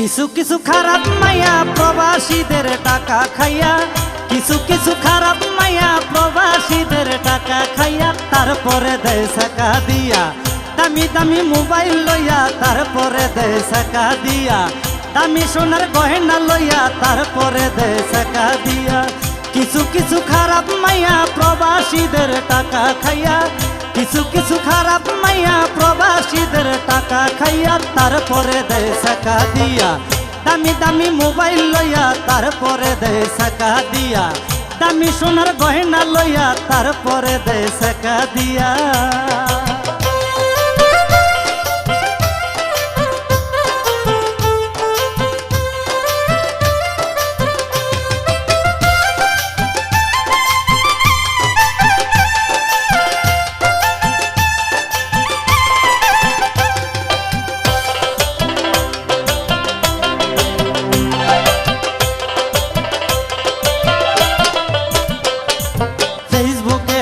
কিছু কিছু খারাপ মাইয়া প্রবাসীদের টাকা খাইয়া, কিছু কিছু খারাপ মাইয়া প্রবাসীদের টাকা খাইয়া, তারপরে দেয় টাকা দিয়া দামি দামি মোবাইল লইয়া, তারপরে দেয় টাকা দিয়া দামি সোনার গয়না লইয়া, তারপরে দেয় টাকা দিয়া। কিছু কিছু খারাপ মাইয়া প্রবাসীদের টাকা খাইয়া, কিছু কিছু খারাপ মাইয়া প্রবাসীদের টাকা খাইয়া, তারপরে দেয় টাকা দিয়া দামি দামি মোবাইল লইয়া, তারপরে দেয় টাকা দিয়া দামি সোনার গয়না লইয়া, তারপরে দেয় টাকা দিয়া।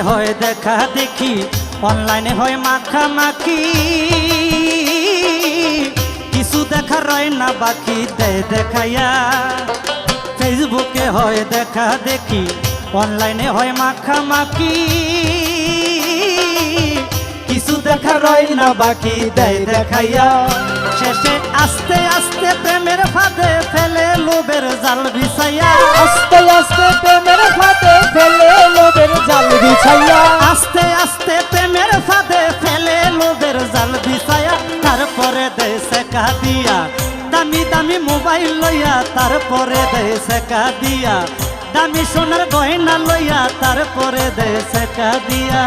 হয় দেখা দেখি, অনলাইনে হয় মাখামাখি, কিছু দেখা রয় না বাকি দেয় দেখাইয়া। ফেসবুকে হয় দেখা দেখি, অনলাইনে হয় মাখামাখি, কিছু দেখা রয় না বাকি দেয় দেখাইয়া। শেষে আস্তে আস্তে প্রেমের ফাঁদে ফেলে লোভের জাল বিছাইয়া, আস্তে আস্তে প্রেমের ফাঁদে ফেলে লোভের জাল বিছাইয়া, আস্তে আস্তে প্রেমের ফাঁদে ফেলে লোভের জাল বিছাইয়া, তারপরে দেয় টাকা দিয়া দামি দামি মোবাইল লইয়া, তারপরে দেয় টাকা দিয়া দামি সোনার গয়না লইয়া, তারপরে দেয় টাকা দিয়া।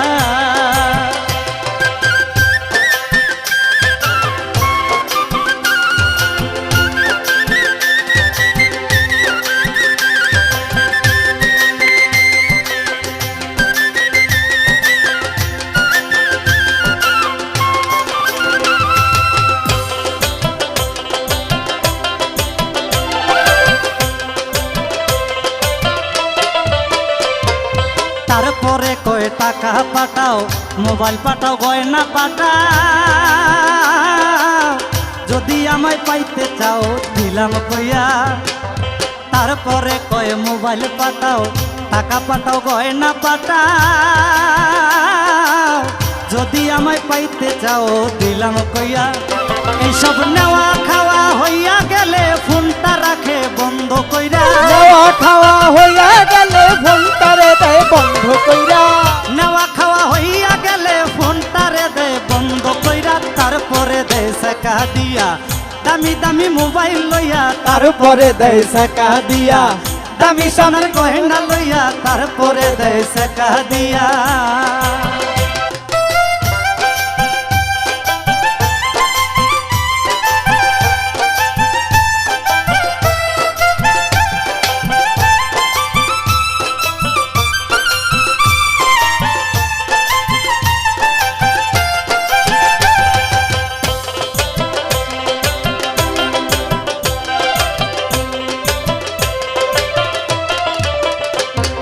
তারপরে কয় টাকা পাঠাও, মোবাইল পাঠাও, গয়না পাঠাও, যদি আমায় পাইতে চাও দিলাম কইয়া। তারপরে কয় মোবাইল পাঠাও, টাকা পাঠাও, গয়না পাঠাও, যদি আমায় পাইতে চাও দিলাম কইয়া। এইসব নেওয়া খাওয়া হইয়া গেলে ফোনটা রাখে বন্ধ কইরা, নেওয়া খাওয়া হইয়া গেলে ফোনটারে দেয় বন্ধ কইরা, নেওয়া খাওয়া হইয়া গেলে ফোনটারে দেয় বন্ধ কইরা, তারপরে দেয় টাকা দিয়া দামি দামি মোবাইল লইয়া, তারপরে দেয় টাকা দিয়া দামি সোনার গয়না লইয়া, তারপরে দেয় টাকা দিয়া।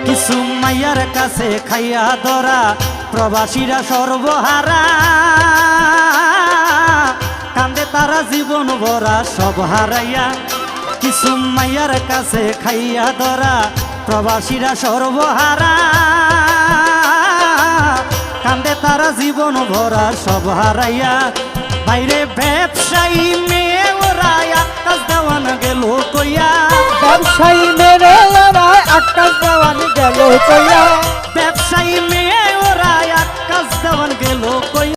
কিছু মাইয়ার কাছে খাইয়া ধরা প্রবাসীরা সর্বহারা, কান্দে তারা জীবন ভরা সব হারাইয়া। কিছু মাইয়ার কাছে খাইয়া ধরা প্রবাসীরা সর্বহারা, কান্দে তারা জীবন ভরা সব হারাইয়া। বাইরে ব্যবসায়ী মেয়ে ওরা আকাশ দেওয়ান গেল কইয়া, ব্যবসায়ী মেরে ওরা আকাশ দেওয়ান গেল কইয়া, ব্যবসায়ী মেয়ে ওরা আকাশ দেওয়ান গেল